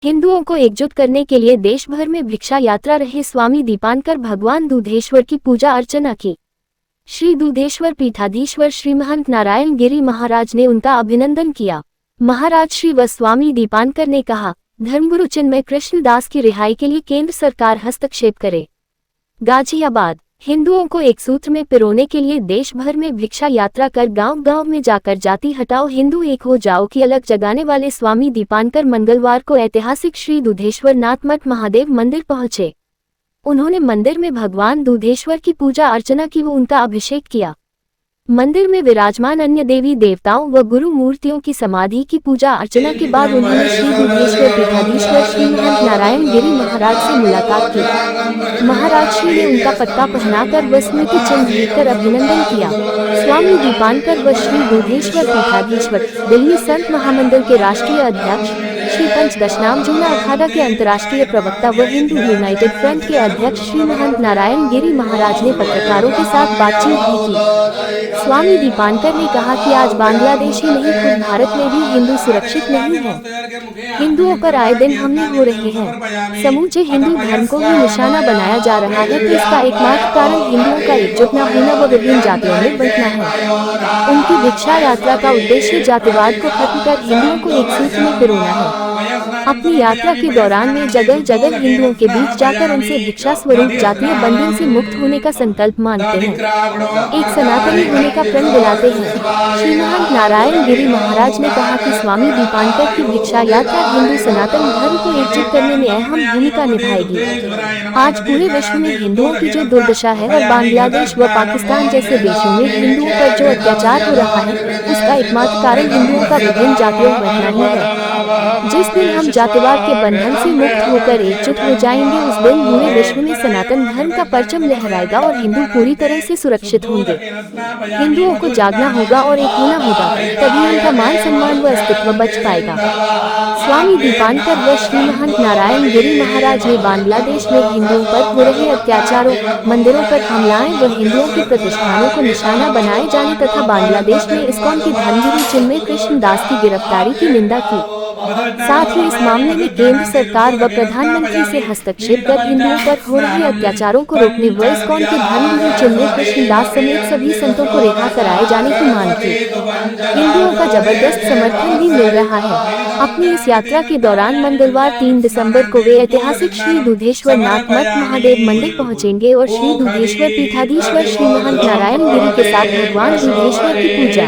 हिंदुओं को एकजुट करने के लिए देश भर में भिक्षा यात्रा रहे स्वामी दीपानकर भगवान दूधेश्वर की पूजा अर्चना की। श्री दूधेश्वर पीठाधीश्वर श्री महंत नारायण गिरी महाराज ने उनका अभिनंदन किया। महाराज श्री व स्वामी दीपानकर ने कहा, धर्मगुरु चिन्मय कृष्ण दास की रिहाई के लिए केंद्र सरकार हस्तक्षेप करे। गाजियाबाद, हिंदुओं को एक सूत्र में पिरोने के लिए देश भर में भिक्षा यात्रा कर गांव-गांव में जाकर जाति हटाओ हिंदू एक हो जाओ की अलग जगाने वाले स्वामी दीपानकर मंगलवार को ऐतिहासिक श्री दूधेश्वर नाथ मठ महादेव मंदिर पहुंचे। उन्होंने मंदिर में भगवान दूधेश्वर की पूजा अर्चना की व उनका अभिषेक किया। मंदिर में विराजमान अन्य देवी देवताओं व गुरु मूर्तियों की समाधि की पूजा अर्चना के बाद उन्होंने श्री दूधेश्वर पीठाधीश्वर श्री महंत नारायण गिरी महाराज से मुलाकात की। महाराज श्री ने उनका पत्ता पहनाकर व स्मृति चिन्ह देकर अभिनंदन किया। स्वामी दीपानकर व श्री दूधेश्वर पीठाधीश्वर दिल्ली संत महामंडल के राष्ट्रीय अध्यक्ष श्री पंच दशनाम जूना अखाड़ा के अंतर्राष्ट्रीय प्रवक्ता व हिंदू यूनाइटेड फ्रंट के अध्यक्ष श्री महंत नारायण गिरी महाराज ने पत्रकारों के साथ बातचीत भी की। स्वामी दीपानकर ने कहा कि आज बांग्लादेश ही नहीं खुद भारत में भी हिंदू सुरक्षित नहीं है। हिंदुओं पर आए दिन हमले हो रहे हैं। समूचे हिंदू धर्म को भी निशाना बनाया जा रहा है, तो इसका एकमात्र कारण हिंदुओं का एकजुट न होना व विभिन्न जातियों में बंटना है। उनकी भिक्षा यात्रा का उद्देश्य जातिवाद को खत्म कर हिंदुओं को एक सूत्र में पिरोना है। अपनी यात्रा के दौरान में जगह जगह हिंदुओं के बीच जाकर उनसे भिक्षा स्वरूप जातीय बंधन से मुक्त होने का संकल्प मानते हैं, एक सनातनी होने का प्रण दिलाते हैं। श्री महंत नारायण गिरी महाराज ने कहा कि स्वामी दीपानकर की भिक्षा यात्रा हिंदू सनातन धर्म को एकजुट करने में अहम भूमिका निभाएगी। आज पूरे विश्व में हिंदुओं की जो दुर्दशा है और बांग्लादेश व पाकिस्तान जैसे देशों में हिंदुओं पर जो अत्याचार हो रहा है, उसका एकमात्र कारण हिंदुओं का विभिन्न जातियों में बंटना ही है। जिस दिन हम जातिवाद के बंधन से मुक्त होकर एकजुट हो जाएंगे, उस दिन पूरे विश्व में सनातन धर्म का परचम लहराएगा और हिंदू पूरी तरह से सुरक्षित होंगे। हिंदुओं को जागना होगा और एक होना होगा, तभी उनका मान सम्मान व अस्तित्व बच पाएगा। स्वामी दीपानकर व श्री महंत नारायण गिरी महाराज ने बांग्लादेश में हिंदुओं पर हो रहे अत्याचारों, मंदिरों पर हमलाएं व हिंदुओं के प्रतिष्ठानों को निशाना बनाए जाने तथा बांग्लादेश में इस्कॉन के धर्मगुरु चिन्मय कृष्ण दास की गिरफ्तारी की निंदा की। साथ ही इस मामले में केंद्र सरकार व प्रधानमंत्री से हस्तक्षेप कर हिंदुओं पर हो रहे अत्याचारों को रोकने व इस्कॉन के धर्मगुरु चिन्मय कृष्ण दास समेत सभी संतों को रिहा कराए जाने की मांग की। हिंदुओं का जबरदस्त समर्थन भी मिल रहा है। अपनी इस यात्रा के दौरान मंगलवार 3 दिसंबर को वे ऐतिहासिक श्री दूधेश्वर नाथ मठ महादेव मंदिर पहुंचेंगे और श्री दूधेश्वर पीठाधीश्वर श्री महंत नारायण गिरी के साथ भगवान दूधेश्वर की पूजा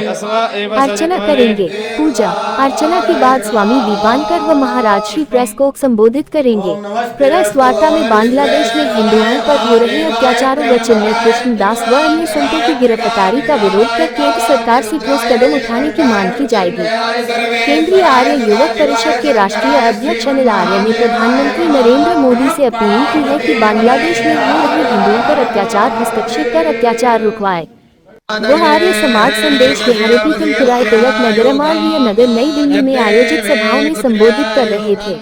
अर्चना करेंगे। पूजा अर्चना के बाद स्वामी दीपानकर व महाराज श्री प्रेस को संबोधित करेंगे। प्रेस वार्ता में बांग्लादेश में हिंदुओं पर हो रहे अत्याचारों व चिन्मय कृष्ण दास व अन्य संतों की गिरफ्तारी का विरोध कर केंद्र सरकार से ठोस कदम उठाने की मांग की जाएगी। केंद्रीय आर्य युवक परिषद के राष्ट्रीय अध्यक्ष अनिल आर्य ने प्रधानमंत्री नरेंद्र मोदी से अपील की है कि बांग्लादेश में हो रहे हिंदुओं पर अत्याचार हस्तक्षेप कर अत्याचार रुकवाए। वह आर्य समाज संदेश विहारोपीतम किराए तिलक नगर मालवीय नगर नई दिल्ली में आयोजित सभाओं में संबोधित कर रहे थे।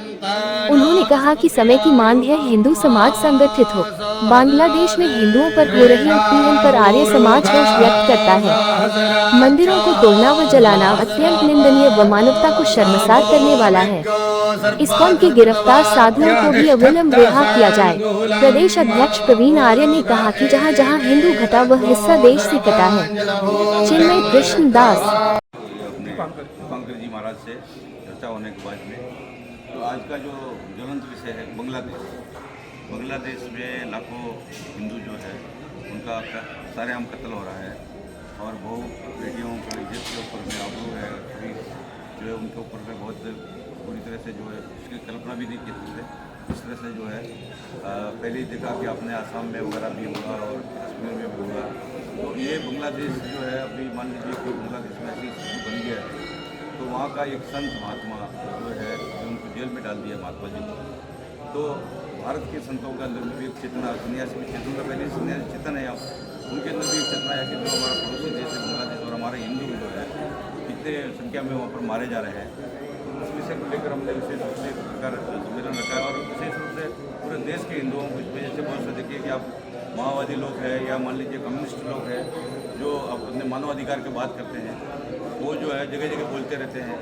उन्होंने कहा कि समय की मांग है हिंदू समाज संगठित हो। बांग्लादेश में हिंदुओं पर हो रहे उत्पीड़न पर आर्य समाज रोष व्यक्त करता है। मंदिरों को तोड़ना व जलाना अत्यंत निंदनीय व मानवता को शर्मसार करने वाला है। इस्कॉन के गिरफ्तार साधुओं को भी अविलंब रिहा किया जाए। प्रदेश अध्यक्ष प्रवीण आर्य ने कहा कि जहां जहां हिंदू घटा वह हिस्सा देश से कटा है। चिन्मय कृष्ण दास दीपानकर जी महाराज से चर्चा होने के बाद में तो आज का जो ज्वलंत विषय है बांग्लादेश में लाखों हिंदू जो है उनका सारेआम कत्ल हो रहा है और बहु बेटियों को इज्जत के ऊपर में आबरू है जो है उनके ऊपर में बहुत बुरी तरह से जो है उसकी कल्पना भी नहीं की सकते। इस तरह से जो है पहले ही देखा कि आपने आसाम में वगैरह भी हुआ और कश्मीर में भी हुआ। तो ये बांग्लादेश जो है अभी मान लीजिए कि बांग्लादेश में ऐसी स्थिति बन गया है तो वहाँ का एक संत महात्मा जो है उनको जेल में डाल दिया महात्मा जी को। तो भारत के संतों के अंदर भी एक चेतना सन्यासी चेतना पहले सन्यासी चेतन है उनके अंदर भी एक चेतना है कि जो हमारा पड़ोसी देश है बांग्लादेश और हमारे हिंदू जो है कितने संख्या में वहाँ पर मारे जा रहे हैं। इस विषय को लेकर हमने विशेष रूप से प्रकार सम्मेलन रखा है और विशेष रूप से पूरे देश के हिंदुओं को इस वजह से बहुत से देखिए कि आप माओवादी लोग हैं या मान लीजिए कम्युनिस्ट लोग हैं जो अपने मानवाधिकार की बात करते हैं वो जो है जगह जगह बोलते रहते हैं।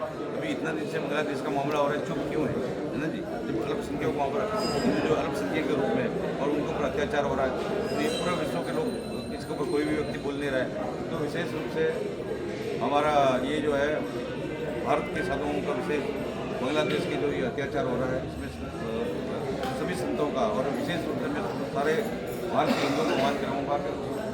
अभी इतना दिन से बांग्लादेश का मामला हो रहा है, चुप क्यों है ना जी? जब अल्पसंख्यकों वहाँ पर हिंदू जो अल्पसंख्यक के रूप में और उनके ऊपर अत्याचार हो रहा है, तो ये पूरा विश्व के लोग इसके ऊपर कोई भी व्यक्ति बोल नहीं रहा है। तो विशेष रूप से हमारा ये जो है भारत के साधुओं का विशेष बांग्लादेश के जो ये अत्याचार हो रहा है, इसमें सभी संतों का और विशेष रूप से मैं सारे भारत के हिंदुओं को मान कर रहूँगा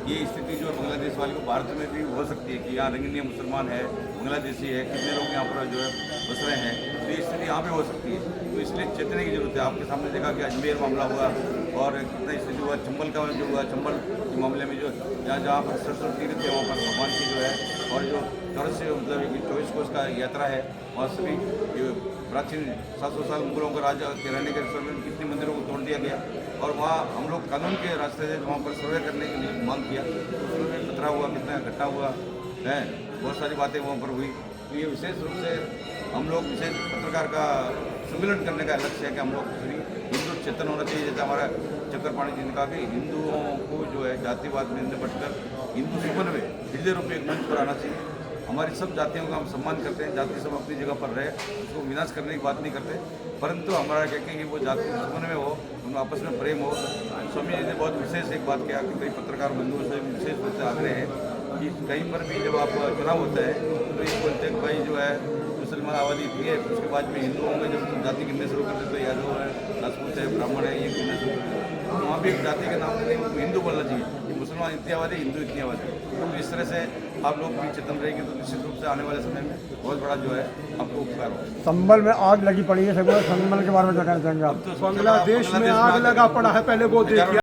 कि ये स्थिति जो है बांग्लादेश वाली को भारत में भी हो सकती है कि यहाँ रोहिंग्या मुसलमान है, बांग्लादेशी है, कितने लोग यहाँ पर जो है बस रहे हैं, तो ये स्थिति यहाँ पे हो सकती है। तो इसलिए चेतने की जरूरत है। आपके सामने देखा कि अजमेर मामला हुआ और कितना स्थिति हुआ, चंबल का जो हुआ, चंबल के मामले में जो जहाँ पर सरस्वती तीर्थ है वहाँ पर भगवान की जो है और जो चौरस से मतलब 24 कोस का यात्रा है, और सभी प्राचीन 700 साल मुगलों का राजा के रहने के समय में कितने मंदिरों को तोड़ दिया गया, और वहाँ हम लोग कानून के रास्ते से वहाँ पर सर्वे करने के लिए मांग किया, उसमें खतरा हुआ, कितना घटना हुआ है, बहुत सारी बातें वहाँ पर हुई। तो ये विशेष रूप से हम लोग विशेष पत्रकार का सम्मेलन करने का लक्ष्य है कि हम लोग हिंदू चेतन होना चाहिए। जैसे हमारा चक्रपाणी जी ने कहा कि हिंदुओं को जो है जातिवाद में बचकर हिंदू समन्वय हृदय रूप एक मंच पर आना चाहिए। हमारी सब जातियों का हम सम्मान करते हैं, जाति सब अपनी जगह पर रहे, उसको विनाश करने की बात नहीं करते, परंतु हमारा कहते हैं कि वो जाति समन्वय हो, उनमें आपस में प्रेम हो। स्वामी जी ने बहुत विशेष एक बात किया कि कई पत्रकार बंधुओं से विशेष रूप से आग्रह है कि कहीं पर भी जब आप चुनाव होता है तो ये बोलते हैं कि भाई जो है मुसलमान आबादी इतनी है, उसके बाद में हिंदुओं में जब जाति गिनने शुरू करते तो यादव है, राजपूत है, ब्राह्मण है, ये गिनने शुरू करते तो वहाँ भी एक जाति के नाम से हिंदू बोलना चाहिए कि मुसलमान इतनी आबादी, हिंदू इतनी आबादी। तो इस तरह से आप लोग भी चेतन रहेंगे तो निश्चित रूप से आने वाले समय में बहुत बड़ा जो है आपको उपकार होगा। संबल में आग लगी पड़ी है, संबल के बारे में क्या कहना चाहेंगे आप? अब तो बांग्लादेश में आग लगा पड़ा है, पहले वो देखिए।